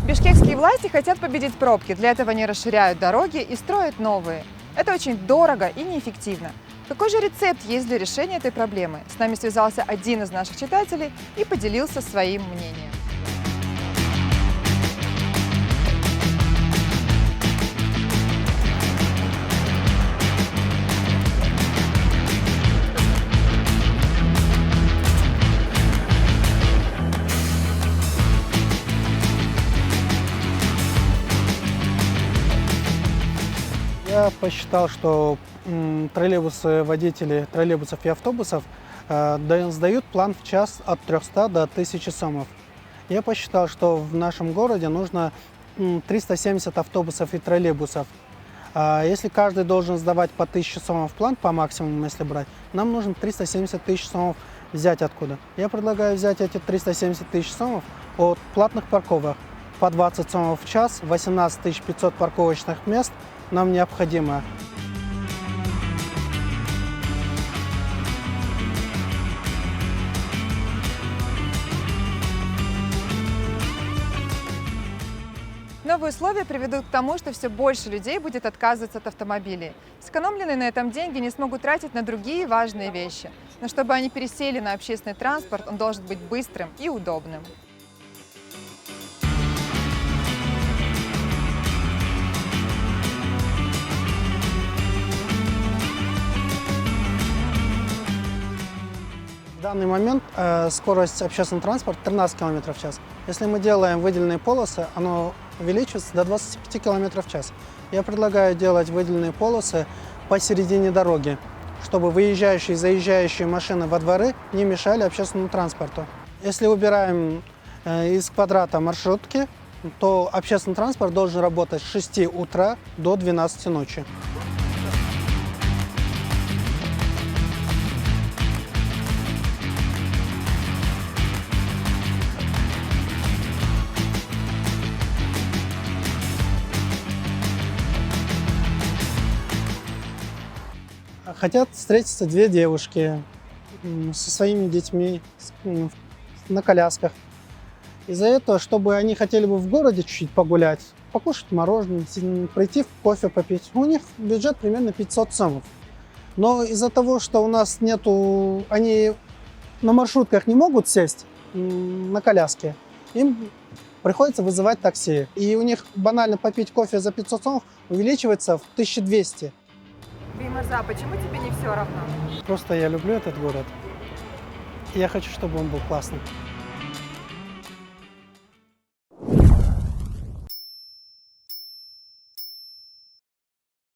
Бишкекские власти хотят победить пробки. Для этого они расширяют дороги и строят новые. Это очень дорого и неэффективно. Какой же рецепт есть для решения этой проблемы? С нами связался один из наших читателей и поделился своим мнением. Я посчитал, что троллейбусы, водители троллейбусов и автобусов сдают план в час от 300 до 1000 сомов. Я посчитал, что в нашем городе нужно 370 автобусов и троллейбусов. Если каждый должен сдавать по 1000 сомов план, по максимуму, если брать, нам нужно 370 тысяч сомов взять откуда. Я предлагаю взять эти 370 тысяч сомов от платных парковок по 20 сомов в час, 18 500 парковочных мест нам необходимо. Новые условия приведут к тому, что все больше людей будет отказываться от автомобилей. Сэкономленные на этом деньги не смогут тратить на другие важные вещи. Но чтобы они пересели на общественный транспорт, он должен быть быстрым и удобным. В данный момент скорость общественного транспорта 13 км в час. Если мы делаем выделенные полосы, оно увеличивается до 25 км в час. Я предлагаю делать выделенные полосы посередине дороги, чтобы выезжающие и заезжающие машины во дворы не мешали общественному транспорту. Если убираем из квадрата маршрутки, то общественный транспорт должен работать с 6 утра до 12 ночи. Хотят встретиться две девушки со своими детьми на колясках. Из-за этого, чтобы они хотели бы в городе чуть-чуть погулять, покушать мороженое, пройти кофе попить, у них бюджет примерно 500 сомов. Но из-за того, что у нас нету, они на маршрутках не могут сесть на коляске, им приходится вызывать такси. И у них банально попить кофе за 500 сомов увеличивается в 1200. Беймарза, почему тебе не все равно? Просто я люблю этот город. И я хочу, чтобы он был классным.